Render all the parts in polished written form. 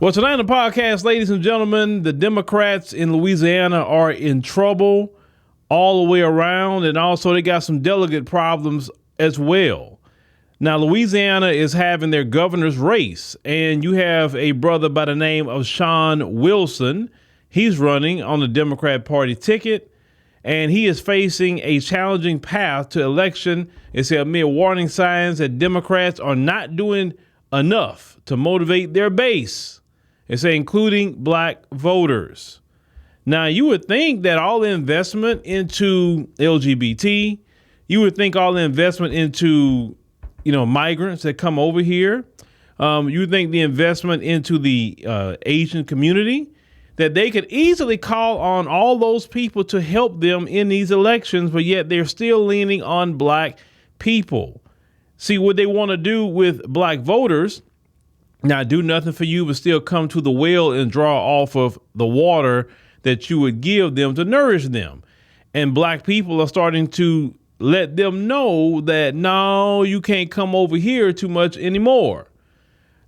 Well, tonight on the podcast, ladies and gentlemen, the Democrats in Louisiana are in trouble all the way around, and also they got some delegate problems as well. Now, Louisiana is having their governor's race, and you have a brother by the name of Sean Wilson. He's running on the Democrat Party ticket, and he is facing a challenging path to election. It's amid warning signs that Democrats are not doing enough to motivate their base. It's including black voters. Now, you would think that all the investment into LGBT, you would think all the investment into, migrants that come over here, you would think the investment into the Asian community, that they could easily call on all those people to help them in these elections, but yet they're still leaning on black people. See, what they want to do with black voters, not do nothing for you, but still come to the well and draw off of the water that you would give them to nourish them. And black people are starting to let them know that, no, you can't come over here too much anymore.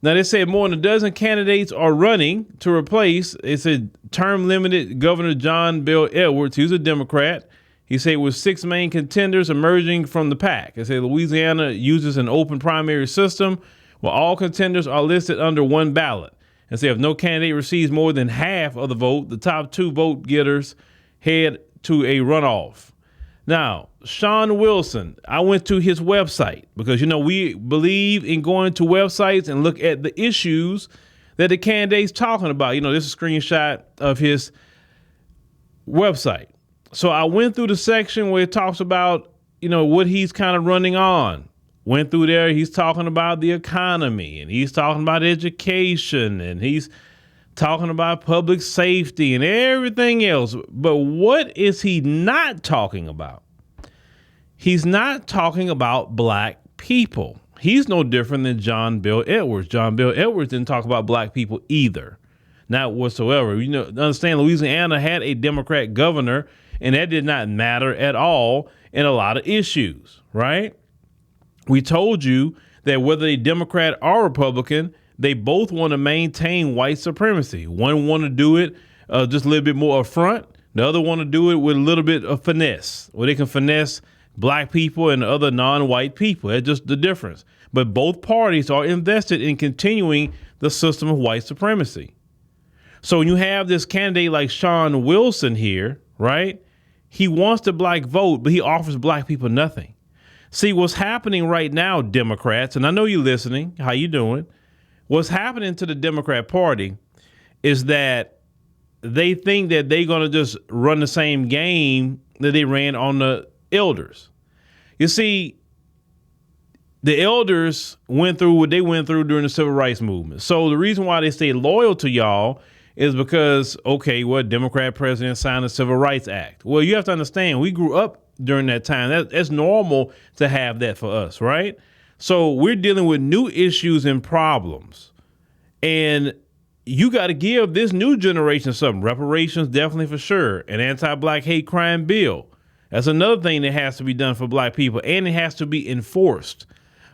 Now, they said more than a dozen candidates are running to replace, it's a term limited Governor John Bel Edwards. He's a Democrat. He said with 6 main contenders emerging from the pack. They say Louisiana uses an open primary system where all contenders are listed under one ballot. And say if no candidate receives more than half of the vote, the top 2 vote getters head to a runoff. Now, Sean Wilson, I went to his website because, we believe in going to websites and look at the issues that the candidate's talking about. This is a screenshot of his website. So I went through the section where it talks about, what he's kind of running on. Went through there. He's talking about the economy, and he's talking about education, and he's talking about public safety and everything else. But what is he not talking about? He's not talking about black people. He's no different than John Bel Edwards. John Bel Edwards didn't talk about black people either. Not whatsoever. Understand Louisiana had a Democrat governor, and that did not matter at all in a lot of issues, right? We told you that whether a Democrat or Republican, they both want to maintain white supremacy. One want to do it just a little bit more upfront. The other want to do it with a little bit of finesse, where they can finesse black people and other non-white people. That's just the difference. But both parties are invested in continuing the system of white supremacy. So when you have this candidate like Sean Wilson here, right, he wants the black vote, but he offers black people nothing. See, what's happening right now, Democrats, and I know you're listening, how you doing? What's happening to the Democrat Party is that they think that they're going to just run the same game that they ran on the elders. You see, the elders went through what they went through during the civil rights movement. So the reason why they stay loyal to y'all is because, Democrat president signed the Civil Rights Act. Well, you have to understand, we grew up during that time. That's normal to have that for us, right? So we're dealing with new issues and problems. And you got to give this new generation something. Reparations, definitely for sure. An anti-black hate crime bill. That's another thing that has to be done for black people. And it has to be enforced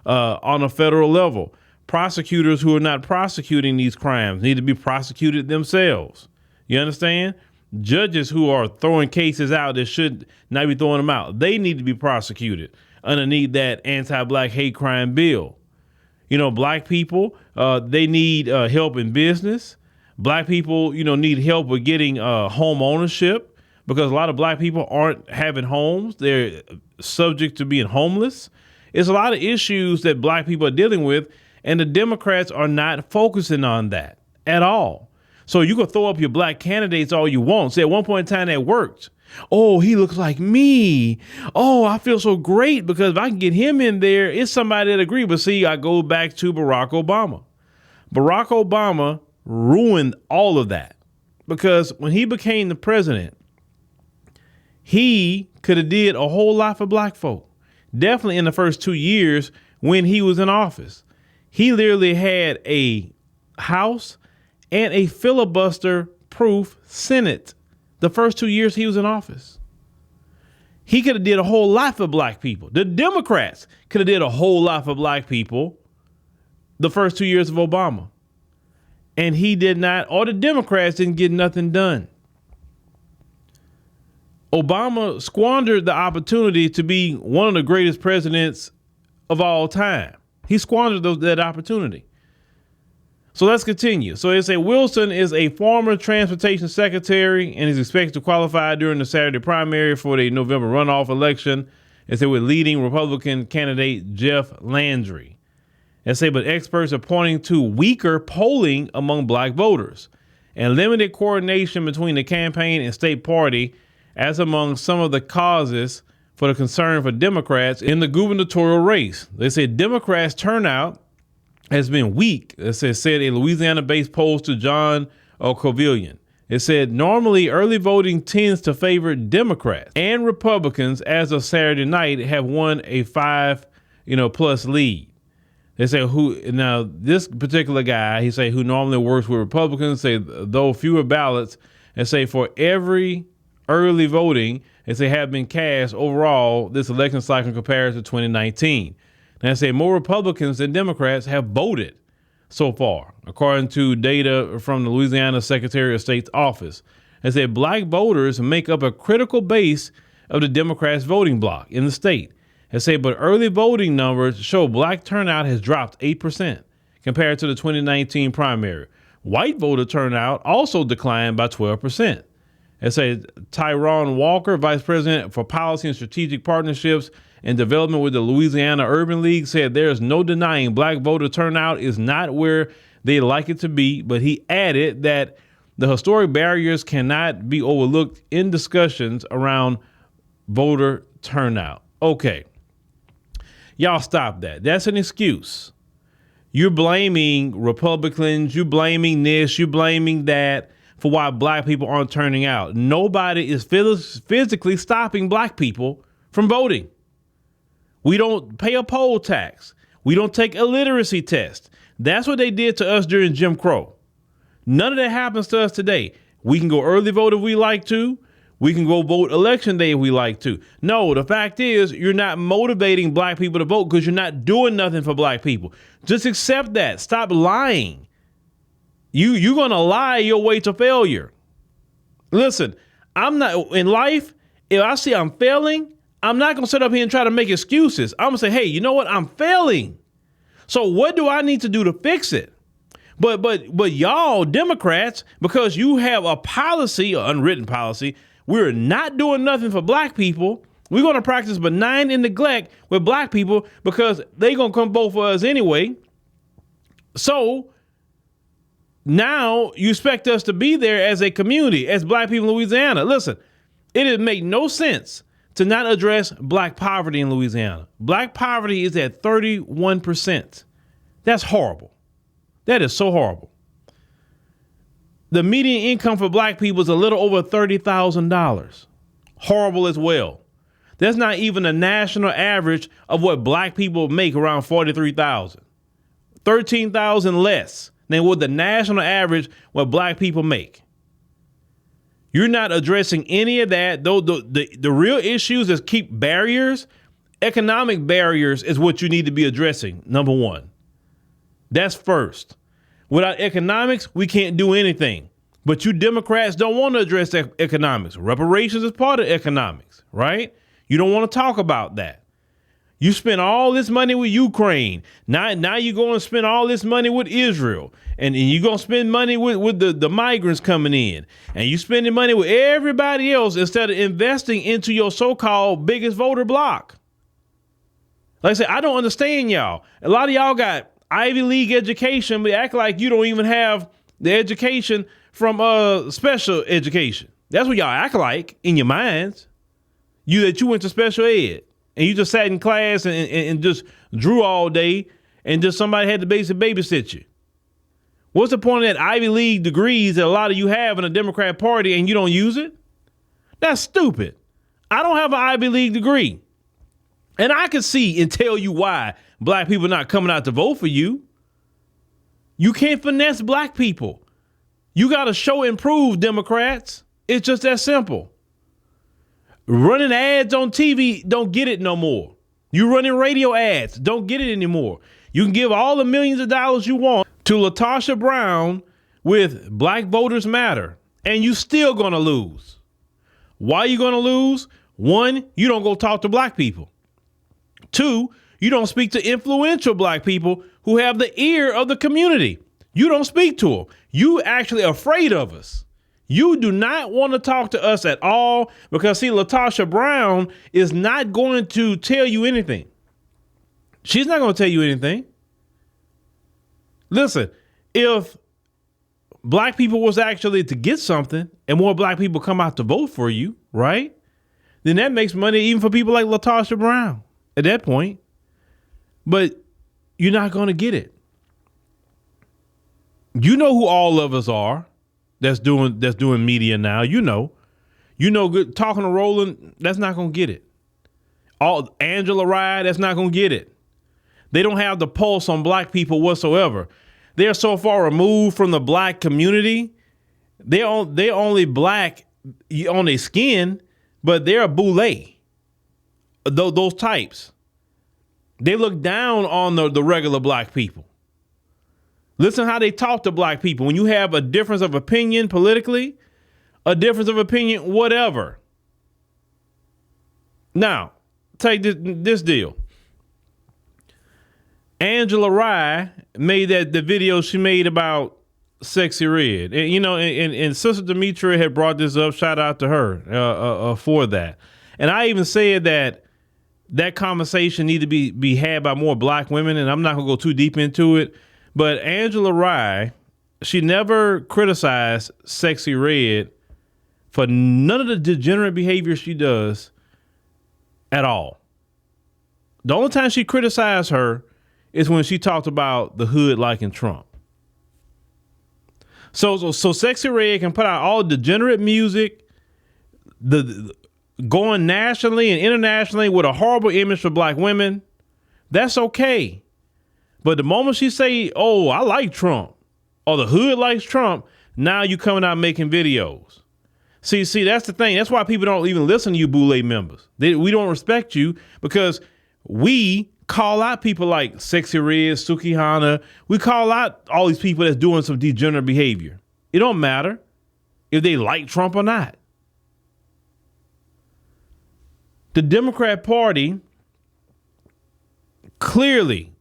on a federal level. Prosecutors who are not prosecuting these crimes need to be prosecuted themselves. You understand? Judges who are throwing cases out that should not be throwing them out, they need to be prosecuted underneath that anti-black hate crime bill. Black people, they need help in business. Black people, need help with getting home ownership because a lot of black people aren't having homes. They're subject to being homeless. It's a lot of issues that black people are dealing with, and the Democrats are not focusing on that at all. So you can throw up your black candidates all you want. Say at one point in time that worked. Oh, he looks like me. Oh, I feel so great because if I can get him in there, it's somebody that agrees. But see, I go back to Barack Obama. Barack Obama ruined all of that because when he became the president, he could have did a whole lot for black folk. Definitely in the first 2 years when he was in office. He literally had a House and a filibuster-proof Senate the first 2 years he was in office. He could have did a whole lot for black people. The Democrats could have did a whole lot for black people the first 2 years of Obama. And he did not, or the Democrats didn't get nothing done. Obama squandered the opportunity to be one of the greatest presidents of all time. He squandered that opportunity. So let's continue. So they say Wilson is a former transportation secretary and is expected to qualify during the Saturday primary for the November runoff election. They say with leading Republican candidate Jeff Landry. They say, but experts are pointing to weaker polling among black voters and limited coordination between the campaign and state party as among some of the causes for the concern for Democrats in the gubernatorial race. They say Democrats' turnout has been weak, said a Louisiana-based poll to John Covillion. It said normally early voting tends to favor Democrats, and Republicans as of Saturday night have won a 5+ lead. They say now this particular guy, he say who normally works with Republicans, say though fewer ballots, and say for every early voting, as they have been cast overall this election cycle in comparison to 2019. And they say more Republicans than Democrats have voted so far, according to data from the Louisiana Secretary of State's office. They say black voters make up a critical base of the Democrats' voting bloc in the state. They say, but early voting numbers show black turnout has dropped 8% compared to the 2019 primary. White voter turnout also declined by 12%. It says Tyrone Walker, Vice President for Policy and Strategic Partnerships and Development with the Louisiana Urban League, said there is no denying black voter turnout is not where they'd like it to be, but he added that the historic barriers cannot be overlooked in discussions around voter turnout. Okay. Y'all stop that. That's an excuse. You're blaming Republicans, you're blaming this, you're blaming that for why black people aren't turning out. Nobody is physically stopping black people from voting. We don't pay a poll tax. We don't take a literacy test. That's what they did to us during Jim Crow. None of that happens to us today. We can go early vote if we like to. We can go vote election day if we like to. No, the fact is you're not motivating black people to vote because you're not doing nothing for black people. Just accept that. Stop lying. You're going to lie your way to failure. Listen, I'm not in life. If I see I'm failing, I'm not going to sit up here and try to make excuses. I'm going to say, hey, you know what? I'm failing. So what do I need to do to fix it? But y'all Democrats, because you have a policy, an unwritten policy, we're not doing nothing for black people. We're going to practice benign and neglect with black people because they're going to come vote for us anyway. So now you expect us to be there as a community, as black people in Louisiana. Listen, it would make no sense to not address black poverty in Louisiana. Black poverty is at 31%. That's horrible. That is so horrible. The median income for black people is a little over $30,000. Horrible as well. That's not even a national average of what black people make, around $43,000. $13,000 less than what the national average what black people make. You're not addressing any of that. Though the real issues is keep barriers. Economic barriers is what you need to be addressing. Number one. That's first. Without economics, we can't do anything. But you Democrats don't want to address economics. Reparations is part of economics, right? You don't want to talk about that. You spend all this money with Ukraine. Now you're going to spend all this money with Israel. And you're going to spend money with the migrants coming in. And you spending money with everybody else instead of investing into your so-called biggest voter bloc. Like I said, I don't understand y'all. A lot of y'all got Ivy League education, but act like you don't even have the education from special education. That's what y'all act like in your minds. That you went to special ed and you just sat in class and just drew all day and just somebody had to babysit you. What's the point of that Ivy League degrees that a lot of you have in the Democrat Party and you don't use it? That's stupid. I don't have an Ivy League degree. And I can see and tell you why black people are not coming out to vote for you. You can't finesse black people. You got to show and prove, Democrats. It's just that simple. Running ads on TV, don't get it no more. You running radio ads, don't get it anymore. You can give all the millions of dollars you want to LaTosha Brown with Black Voters Matter, and you still going to lose. Why are you going to lose? One, you don't go talk to black people. Two, you don't speak to influential black people who have the ear of the community. You don't speak to them. You actually afraid of us. You do not want to talk to us at all because, see, LaTosha Brown is not going to tell you anything. She's not going to tell you anything. Listen, if black people was actually to get something and more black people come out to vote for you, right? Then that makes money even for people like LaTosha Brown at that point. But you're not going to get it. You know who all of us are that's doing media now. You know good talking to Roland, that's not going to get it. All Angela Rye, that's not going to get it. They don't have the pulse on black people whatsoever. They're so far removed from the black community. They're only black on their skin, but they're a boule. Those types. They look down on the regular black people. Listen how they talk to black people. When you have a difference of opinion politically, a difference of opinion, whatever. Now, take this deal. Angela Rye made the video she made about Sexy Red. And, and Sister Demetria had brought this up. Shout out to her for that. And I even said that conversation need to be had by more black women, and I'm not going to go too deep into it. But Angela Rye, she never criticized Sexy Red for none of the degenerate behavior she does at all. The only time she criticized her is when she talked about the hood liking Trump. So Sexy Red can put out all degenerate music, the going nationally and internationally with a horrible image for black women. That's okay. But the moment she say, "Oh, I like Trump," or the hood likes Trump, now you coming out making videos. See, that's the thing. That's why people don't even listen to you Boule members. We don't respect you because we call out people like Sexy Red, Suki Hana. We call out all these people that's doing some degenerate behavior. It don't matter if they like Trump or not. The Democrat Party clearly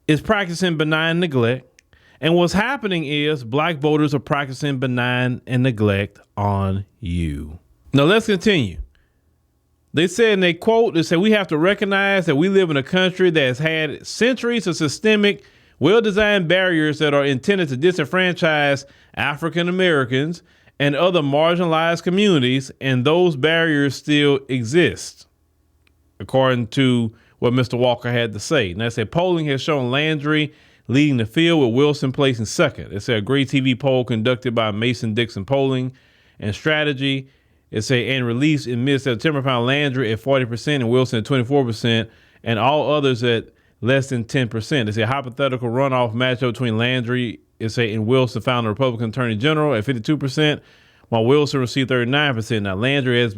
is practicing benign neglect. And what's happening is black voters are practicing benign and neglect on you. Now let's continue. They said in a quote, they said, "We have to recognize that we live in a country that has had centuries of systemic, well-designed barriers that are intended to disenfranchise African Americans and other marginalized communities, and those barriers still exist," according to what Mr. Walker had to say. And they said polling has shown Landry leading the field with Wilson placing second. It said a great TV poll conducted by Mason-Dixon Polling and Strategy. It said and released in mid-September found Landry at 40% and Wilson at 24% and all others at less than 10%. It said hypothetical runoff matchup between Landry, it said, and Wilson found the Republican Attorney General at 52%, while Wilson received 39%. Now Landry has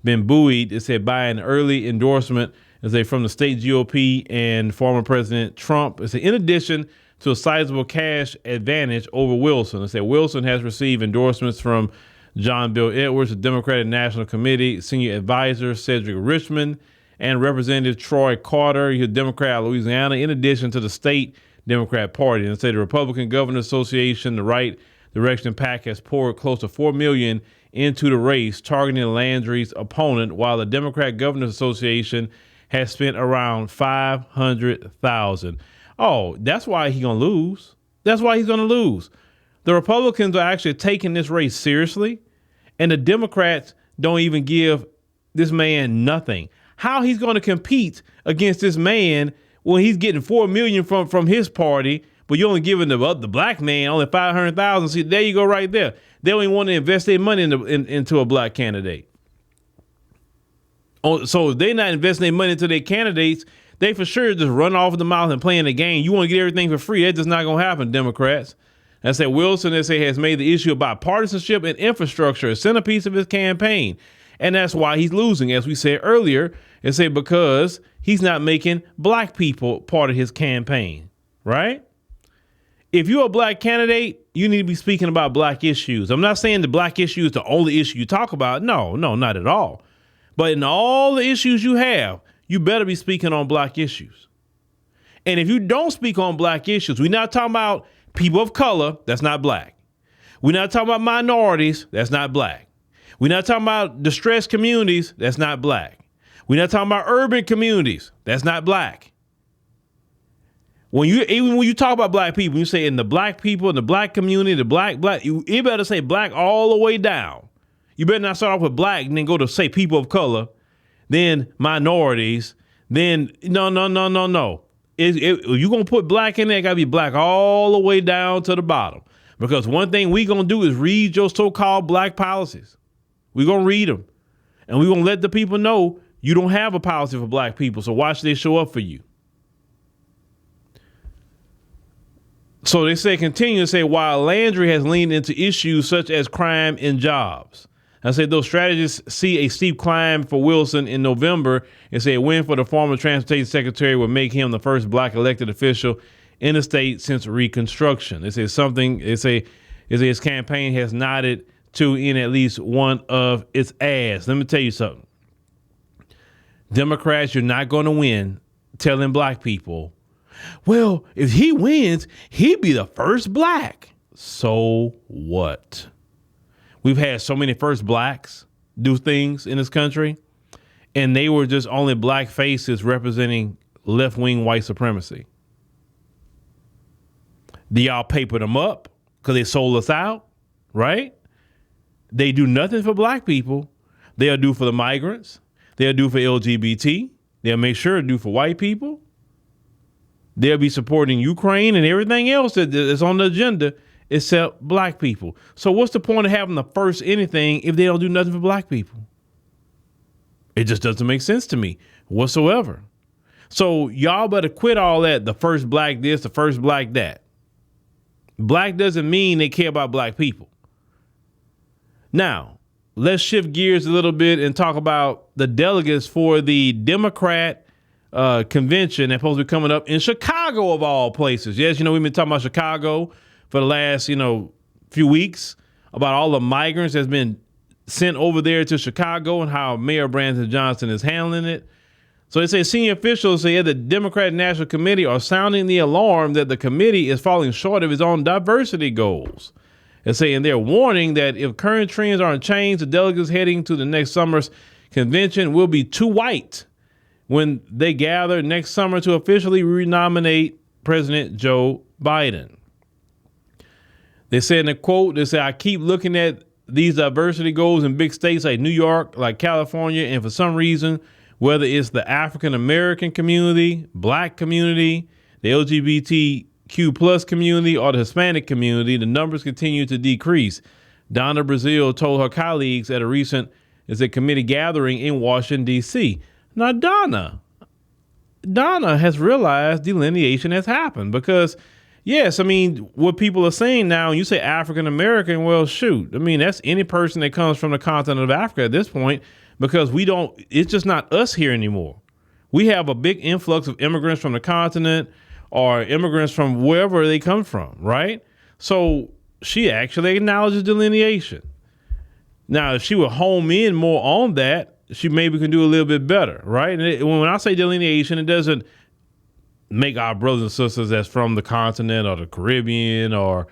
been buoyed, it said, by an early endorsement, it said, from the state GOP and former President Trump. It said, in addition to a sizable cash advantage over Wilson. It said Wilson has received endorsements from John Bill Edwards, the Democratic National Committee Senior Advisor Cedric Richmond, and Representative Troy Carter, he's a Democrat out of Louisiana, in addition to the state Democrat Party. And say the Republican Governors Association, the Right Direction PAC, has poured close to $4 million into the race, targeting Landry's opponent, while the Democrat Governors Association has spent around $500,000. Oh, that's why he's going to lose. That's why he's going to lose. The Republicans are actually taking this race seriously, and the Democrats don't even give this man nothing. How he's going to compete against this man when he's getting $4 million from his party, but you're only giving the black man only $500,000. See, there you go, right there. They don't even want to invest their money into a black candidate. So if they're not investing their money into their candidates, they for sure just run off the mouth and playing the game. You want to get everything for free. That's just not going to happen, Democrats. I said Wilson, they say, has made the issue of bipartisanship and infrastructure a centerpiece of his campaign. And that's why he's losing, as we said earlier, and say because he's not making black people part of his campaign, right? if you're a black candidate, you need to be speaking about black issues. I'm not saying the black issue is the only issue you talk about. No, not at all. But in all the issues you have, you better be speaking on black issues. And if you don't speak on black issues, we're not talking about people of color, that's not black. We're not talking about minorities, that's not black. We're not talking about distressed communities, that's not black. We're not talking about urban communities, that's not black. Even when you talk about black people, you say in the black people, in the black community, the black, you better say black all the way down. You better not start off with black and then go to say people of color, then minorities, then no. If you're going to put black in there, it got to be black all the way down to the bottom. Because one thing we going to do is read your so-called black policies. We're going to read them. And we're going to let the people know you don't have a policy for black people. So watch they show up for you. So they say, continue to say, while Landry has leaned into issues such as crime and jobs. I said those strategists see a steep climb for Wilson in November and say a win for the former transportation secretary would make him the first black elected official in the state since Reconstruction. They say his campaign has nodded to in at least one of its ads. Let me tell you something. Democrats, you're not going to win telling black people, well, if he wins, he'd be the first black. So what? We've had so many first blacks do things in this country, and they were just only black faces representing left-wing white supremacy. Y'all papered them up because they sold us out, right? They do nothing for black people. They'll do for the migrants. They'll do for LGBT. They'll make sure to do for white people. They'll be supporting Ukraine and everything else that's on the agenda except black people. So what's the point of having the first anything if they don't do nothing for black people? It just doesn't make sense to me whatsoever. So y'all better quit all that. The first black this, the first black that. Black doesn't mean they care about black people. Now, let's shift gears a little bit and talk about the delegates for the Democrat convention that's supposed to be coming up in Chicago of all places. Yes, we've been talking about Chicago for the last, few weeks about all the migrants that's been sent over there to Chicago and how Mayor Brandon Johnson is handling it. So they say senior officials say the Democratic National Committee are sounding the alarm that the committee is falling short of its own diversity goals. They're saying they're warning that if current trends aren't changed, the delegates heading to the next summer's convention will be too white when they gather next summer to officially renominate President Joe Biden. They said in a quote, they say, I keep looking at these diversity goals in big states like New York, like California, and for some reason, whether it's the African-American community, black community, the LGBTQ plus community, or the Hispanic community, the numbers continue to decrease. Donna Brazile told her colleagues at a recent committee gathering in Washington, D.C. Now, Donna has realized delineation has happened because, yes, what people are saying now, you say African-American, well, shoot. That's any person that comes from the continent of Africa at this point because it's just not us here anymore. We have a big influx of immigrants from the continent or immigrants from wherever they come from, right? So she actually acknowledges delineation. Now, if she would home in more on that, she maybe can do a little bit better, right? And when I say delineation, it doesn't make our brothers and sisters that's from the continent or the Caribbean or,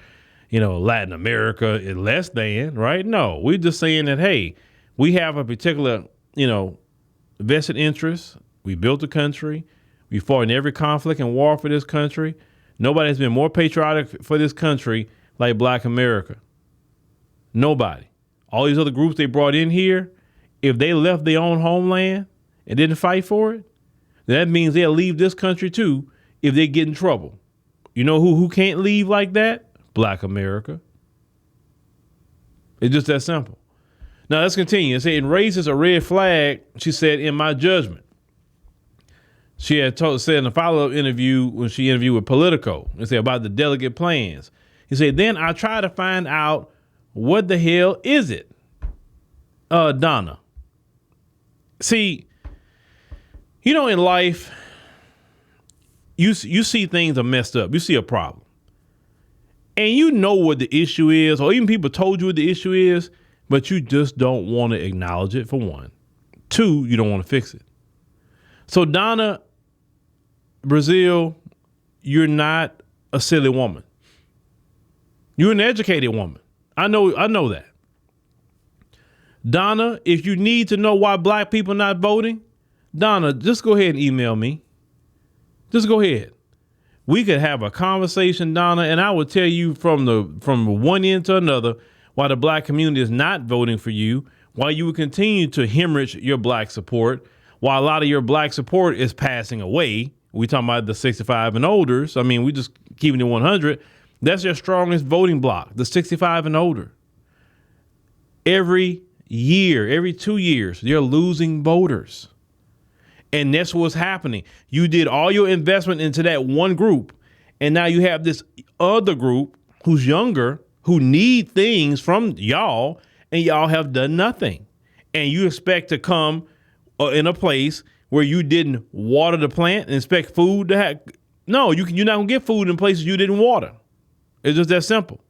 Latin America less than, right? No, we're just saying that, hey, we have a particular, vested interest. We built the country. We fought in every conflict and war for this country. Nobody has been more patriotic for this country like Black America. Nobody. All these other groups they brought in here, if they left their own homeland and didn't fight for it, that means they'll leave this country too if they get in trouble. You know who can't leave like that? Black America. It's just that simple. Now let's continue. It raises a red flag, she said, in my judgment. She had said in a follow-up interview when she interviewed with Politico, and said about the delegate plans. He said, then I try to find out what the hell is it? Donna. See, in life, you see things are messed up. You see a problem. and you know what the issue is, or even people told you what the issue is, but you just don't want to acknowledge it, for one. Two, you don't want to fix it. So Donna Brazile, you're not a silly woman. You're an educated woman. I know that. Donna, if you need to know why black people not voting, Donna, just go ahead and email me. Just go ahead. We could have a conversation, Donna, and I will tell you from one end to another why the black community is not voting for you, why you will continue to hemorrhage your black support, why a lot of your black support is passing away. We talking about the 65 and olders. I mean, we just keeping it 100. That's your strongest voting block, the 65 and older. Every year, every 2 years, they're losing voters. And that's what's happening. You did all your investment into that one group, and now you have this other group who's younger, who need things from y'all, and y'all have done nothing. And you expect to come in a place where you didn't water the plant and expect food to have. No, you're not going to get food in places you didn't water. It's just that simple.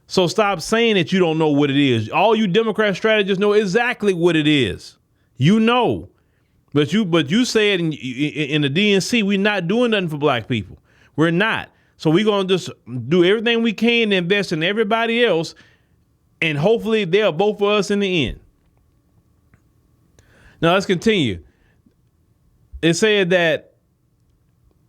So stop saying that you don't know what it is. All you Democrat strategists know exactly what it is. You know. But you said in the DNC, we're not doing nothing for black people. We're not. So we're going to just do everything we can to invest in everybody else, and hopefully they'll vote for us in the end. Now let's continue. It said that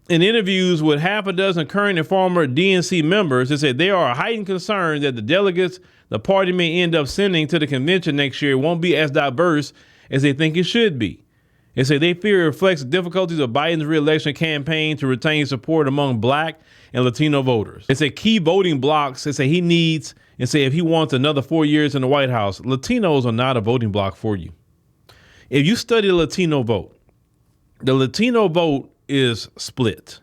in interviews with half a dozen current and former DNC members, it said there are heightened concerns that the delegates the party may end up sending to the convention next year won't be as diverse as they think it should be. It said they fear it reflects the difficulties of Biden's reelection campaign to retain support among black and Latino voters. It said key voting blocks. It said he needs, and say if he wants another 4 years in the White House, Latinos are not a voting block for you. If you study the Latino vote is split.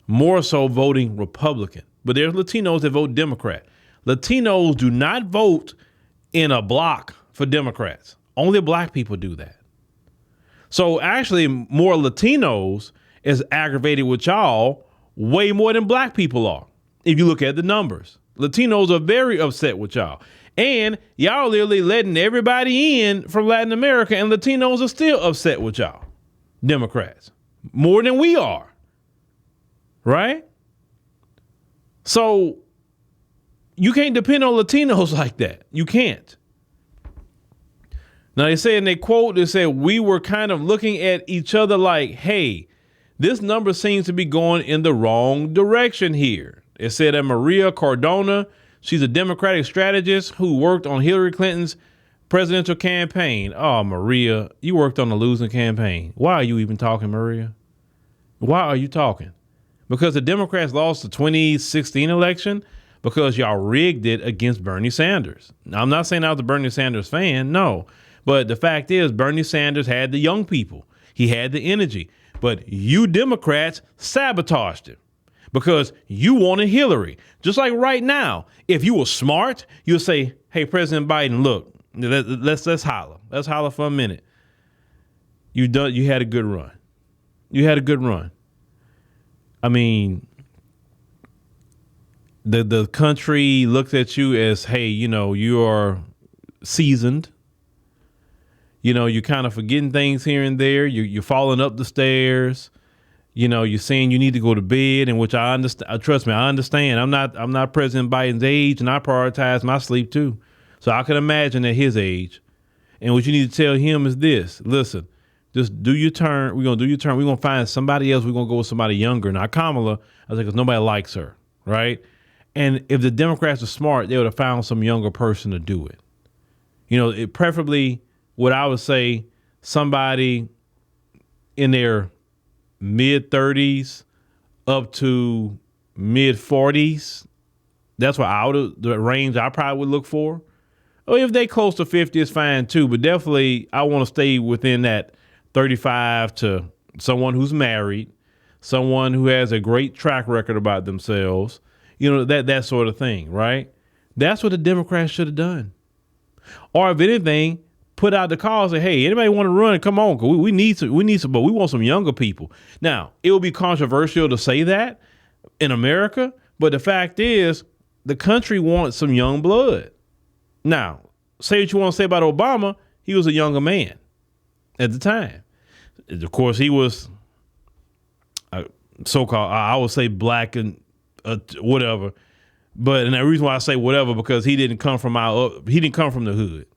More so voting Republican, but there's Latinos that vote Democrat. Latinos do not vote in a block for Democrats. Only black people do that. So actually more Latinos is aggravated with y'all way more than black people are. If you look at the numbers, Latinos are very upset with y'all, and y'all literally letting everybody in from Latin America, and Latinos are still upset with y'all, Democrats, more than we are. Right? So you can't depend on Latinos like that. You can't. Now they say in their quote, they said, we were kind of looking at each other like, hey, this number seems to be going in the wrong direction here. It said that Maria Cardona, she's a Democratic strategist who worked on Hillary Clinton's presidential campaign. Oh, Maria, you worked on a losing campaign. Why are you even talking, Maria? Why are you talking? Because the Democrats lost the 2016 election because y'all rigged it against Bernie Sanders. Now, I'm not saying I was a Bernie Sanders fan, no. But the fact is, Bernie Sanders had the young people. He had the energy. But you Democrats sabotaged it because you wanted Hillary. Just like right now, if you were smart, you'll say, hey, President Biden, look, let's holler. Let's holler for a minute. You had a good run. You had a good run. I mean, the country looks at you as, hey, you are seasoned. You're kind of forgetting things here and there. You're falling up the stairs. You're saying you need to go to bed, and which I understand. Trust me, I understand. I'm not President Biden's age, and I prioritize my sleep too. So I can imagine at his age. And what you need to tell him is this: listen, just do your turn. We're gonna do your turn. We're gonna find somebody else. We're gonna go with somebody younger. Now Kamala, I was like, because nobody likes her, right? And if the Democrats are smart, they would have found some younger person to do it. Preferably. What I would say, somebody in their mid 30s up to mid 40s. That's what the range I probably would look for. Or if they close to 50, it's fine too. But definitely, I want to stay within that 35 to someone who's married, someone who has a great track record about themselves. That sort of thing, right? That's what the Democrats should have done. Or if anything, put out the call and say, hey, anybody want to run? Come on. We need some, but we want some younger people. Now, it would be controversial to say that in America, But the fact is, the country wants some young blood. Now, say what you want to say about Obama. He was a younger man at the time. Of course, he was so-called, I would say black and whatever. But and the reason why I say whatever, because he didn't come from the hood.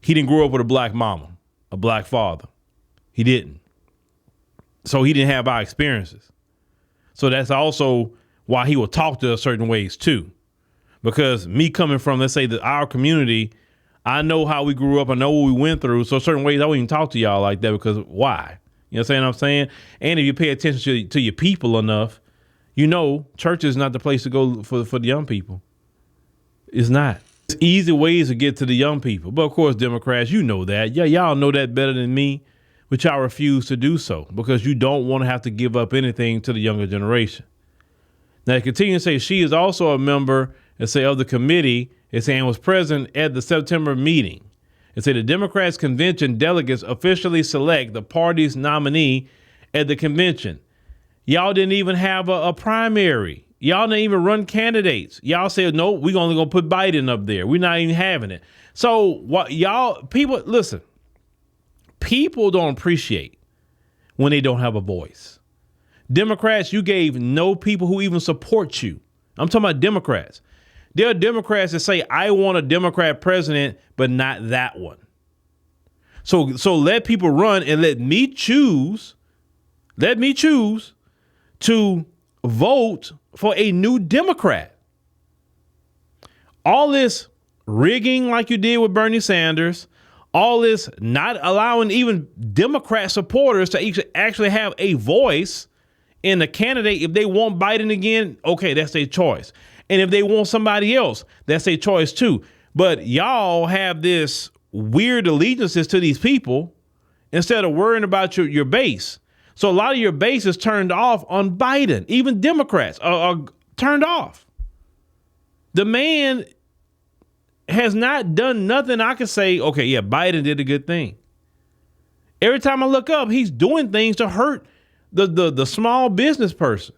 He didn't grow up with a black mama, a black father. He didn't. So he didn't have our experiences. So that's also why he will talk to us certain ways too. Because me coming from, let's say, our community, I know how we grew up. I know what we went through. So certain ways I wouldn't even talk to y'all like that, because why? You know what I'm saying? And if you pay attention to your people enough, you know, church is not the place to go for the young people. It's not. It's easy ways to get to the young people. But of course, Democrats, you know that. Yeah, y'all know that better than me, but y'all refuse to do so because you don't want to have to give up anything to the younger generation. Now, they continue to say she is also a member, of the committee, and was present at the September meeting. It said the Democrats' convention delegates officially select the party's nominee at the convention. Y'all didn't even have a primary. Y'all didn't even run candidates. Y'all said, no, we're only going to put Biden up there. We're not even having it. So what listen, people don't appreciate when they don't have a voice. Democrats, you gave no people who even support you. I'm talking about Democrats. There are Democrats that say, I want a Democrat president, but not that one. So let people run and let me choose to vote for a new Democrat. All this rigging like you did with Bernie Sanders, all this not allowing even Democrat supporters to actually have a voice in the candidate. If they want Biden again, okay, that's their choice. And if they want somebody else, that's their choice too. But y'all have this weird allegiances to these people instead of worrying about your base. So a lot of your base is turned off on Biden. Even Democrats are turned off. The man has not done nothing I can say, okay, yeah, Biden did a good thing. Every time I look up, he's doing things to hurt the small business person.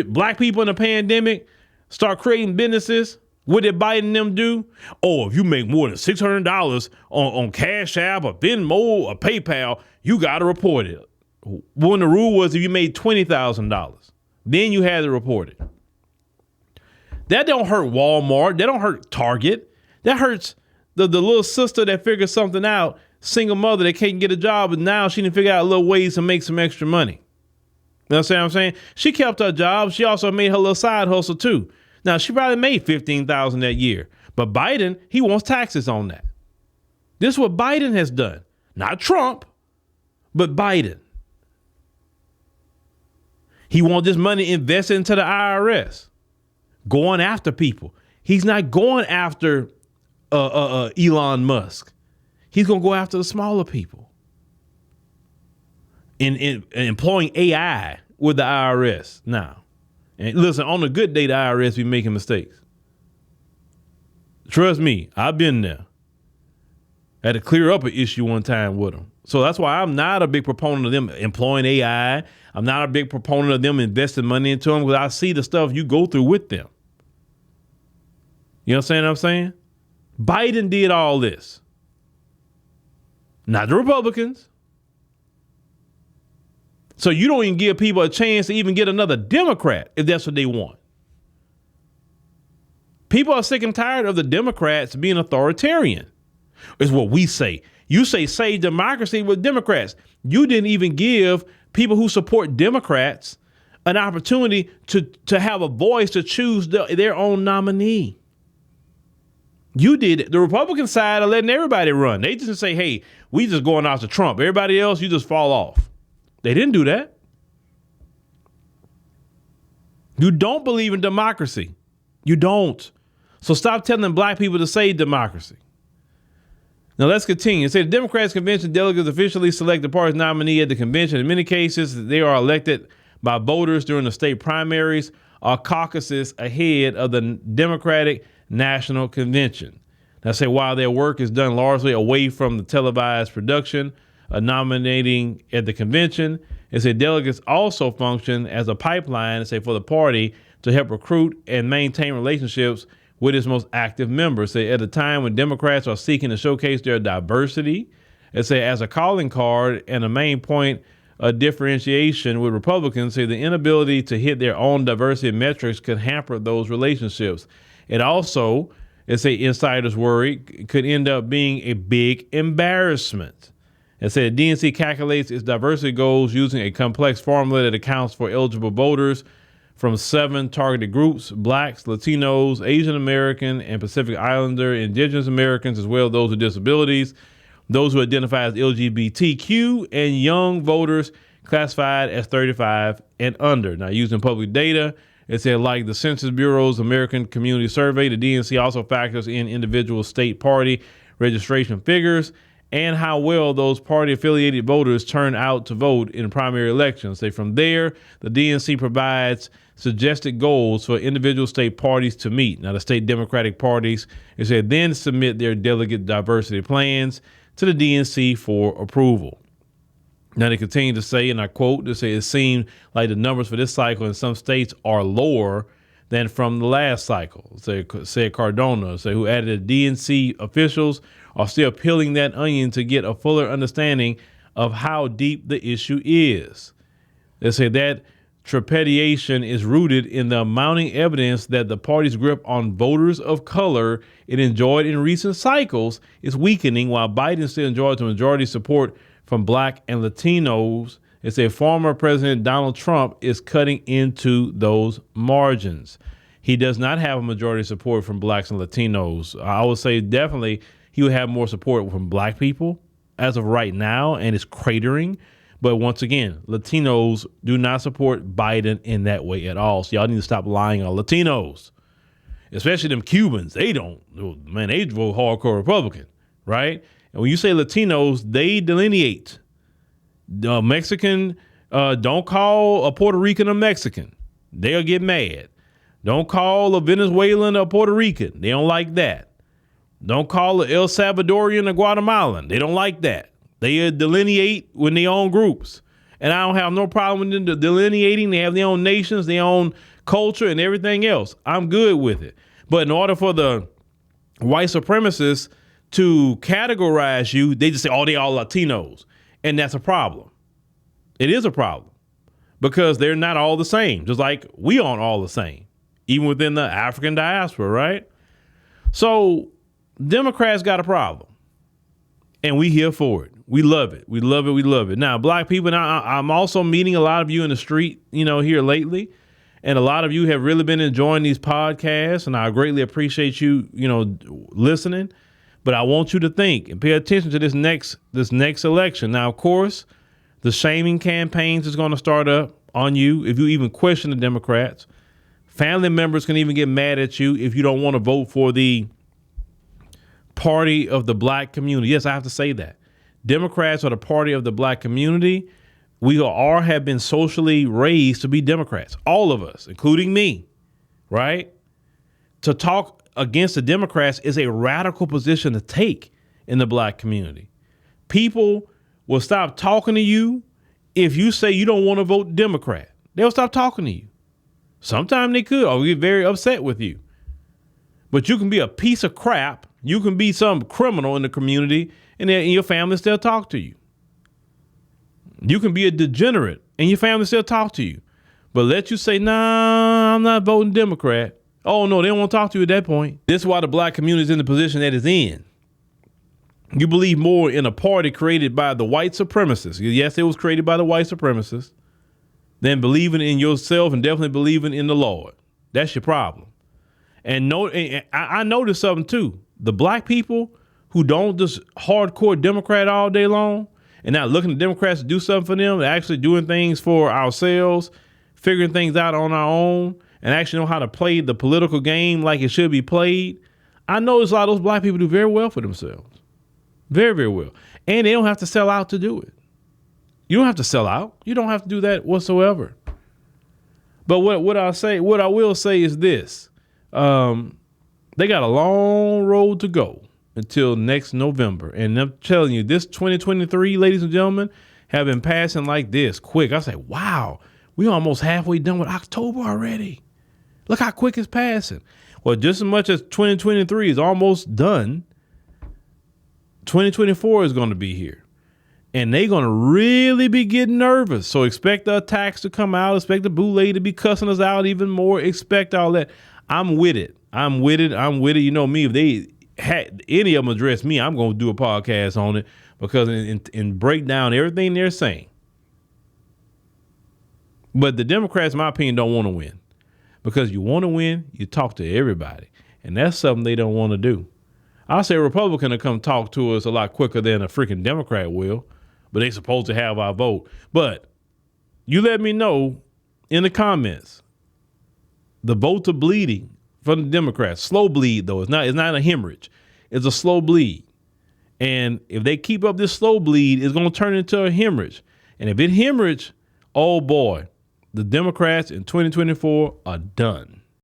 Black people in the pandemic start creating businesses. What did Biden and them do? Oh, if you make more than $600 on Cash App or Venmo or PayPal, you got to report it. When the rule was if you made $20,000, then you had to report it. That don't hurt Walmart. That don't hurt Target. That hurts the little sister that figured something out, single mother that can't get a job, and now she didn't figure out little ways to make some extra money. You know what I'm saying? She kept her job. She also made her little side hustle too. Now, she probably made $15,000 that year, but Biden, he wants taxes on that. This is what Biden has done. Not Trump, but Biden. He wants this money invested into the IRS, going after people. He's not going after Elon Musk. He's going to go after the smaller people. In employing AI with the IRS now. And listen, on a good day, the IRS be making mistakes. Trust me, I've been there. I had to clear up an issue one time with them. So that's why I'm not a big proponent of them employing AI. I'm not a big proponent of them investing money into them because I see the stuff you go through with them. You know what I'm saying? Biden did all this. Not the Republicans. So you don't even give people a chance to even get another Democrat if that's what they want. People are sick and tired of the Democrats being authoritarian, is what we say. You say save democracy with Democrats. You didn't even give people who support Democrats an opportunity to have a voice to choose their own nominee. You did it. The Republican side are letting everybody run. They just say, hey, we just going after Trump. Everybody else, you just fall off. They didn't do that. You don't believe in democracy. You don't. So stop telling black people to save democracy. Now let's continue. It said the Democrats convention delegates officially select the party's nominee at the convention. In many cases, they are elected by voters during the state primaries or caucuses ahead of the Democratic National Convention. Now say while their work is done largely away from the televised production nominating at the convention, it said delegates also function as a pipeline, for the party to help recruit and maintain relationships with its most active members. Say at a time when Democrats are seeking to showcase their diversity, as a calling card and a main point of differentiation with Republicans, say the inability to hit their own diversity metrics could hamper those relationships. It also, insiders worry, could end up being a big embarrassment. The DNC calculates its diversity goals using a complex formula that accounts for eligible voters from 7 targeted groups: Blacks, Latinos, Asian American and Pacific Islander, Indigenous Americans, as well as those with disabilities, those who identify as LGBTQ, and young voters classified as 35 and under. Now, using public data, like the Census Bureau's American Community Survey, the DNC also factors in individual state party registration figures and how well those party-affiliated voters turn out to vote in primary elections. From there, the DNC provides suggested goals for individual state parties to meet. Now, the state Democratic parties, then submit their delegate diversity plans to the DNC for approval. Now, they continue to say, and I quote, it seemed like the numbers for this cycle in some states are lower than from the last cycle, said Cardona, who added that DNC officials are still peeling that onion to get a fuller understanding of how deep the issue is. They say that trepidation is rooted in the mounting evidence that the party's grip on voters of color it enjoyed in recent cycles is weakening, while Biden still enjoys the majority support from Black and Latinos. Former President Donald Trump is cutting into those margins. He does not have a majority support from Blacks and Latinos. I would say definitely he would have more support from Black people as of right now, and it's cratering. But once again, Latinos do not support Biden in that way at all. So y'all need to stop lying on Latinos, especially them Cubans. They don't, man, they vote hardcore Republican, right? And when you say Latinos, they delineate. Mexican, don't call a Puerto Rican a Mexican. They'll get mad. Don't call a Venezuelan a Puerto Rican. They don't like that. Don't call a El Salvadorian a Guatemalan. They don't like that. They delineate with their own groups. And I don't have no problem with them delineating. They have their own nations, their own culture, and everything else. I'm good with it. But in order for the white supremacists to categorize you, they just say, oh, they all Latinos. And that's a problem. It is a problem because they're not all the same, just like we aren't all the same, even within the African diaspora, right? So Democrats got a problem, and we here for it. We love it. We love it. We love it. Now, Black people, now I'm also meeting a lot of you in the street, here lately, and a lot of you have really been enjoying these podcasts, and I greatly appreciate you, listening. But I want you to think and pay attention to this next election. Now, of course, the shaming campaigns is going to start up on you if you even question the Democrats. Family members can even get mad at you if you don't want to vote for the party of the Black community. Yes, I have to say that. Democrats are the party of the Black community. We all have been socially raised to be Democrats, all of us, including me, right? To talk against the Democrats is a radical position to take in the Black community. People will stop talking to you if you say you don't want to vote Democrat. They'll stop talking to you. Sometimes they could or get very upset with you. But you can be a piece of crap. You can be some criminal in the community and your family still talk to you. You can be a degenerate and your family still talk to you. But let you say, nah, I'm not voting Democrat. Oh, no, they don't want to talk to you at that point. This is why the Black community is in the position that it's in. You believe more in a party created by the white supremacists. Yes, it was created by the white supremacists. Than believing in yourself and definitely believing in the Lord. That's your problem. And I noticed something, too. The Black people who don't just hardcore Democrat all day long and not looking to Democrats to do something for them, actually doing things for ourselves, figuring things out on our own, and actually know how to play the political game like it should be played. I notice a lot of those Black people do very well for themselves. Very, very well. And they don't have to sell out to do it. You don't have to sell out. You don't have to do that whatsoever. But what I will say is this. They got a long road to go until next November. And I'm telling you, this 2023, ladies and gentlemen, have been passing like this quick. I say, wow, we almost halfway done with October already. Look how quick it's passing. Well, just as much as 2023 is almost done, 2024 is going to be here. And they're going to really be getting nervous. So expect the attacks to come out. Expect the boule to be cussing us out even more. Expect all that. I'm with it. I'm with it. You know me, if they had any of them address me, I'm going to do a podcast on it because and break down everything they're saying. But the Democrats, in my opinion, don't want to win. Because you want to win, you talk to everybody. And that's something they don't want to do. I'll say a Republican will come talk to us a lot quicker than a freaking Democrat will. But they supposed to have our vote. But you let me know in the comments. The votes are bleeding from the Democrats. Slow bleed, though. It's not a hemorrhage. It's a slow bleed. And if they keep up this slow bleed, it's going to turn into a hemorrhage. And if it hemorrhage, oh boy, the Democrats in 2024 are done.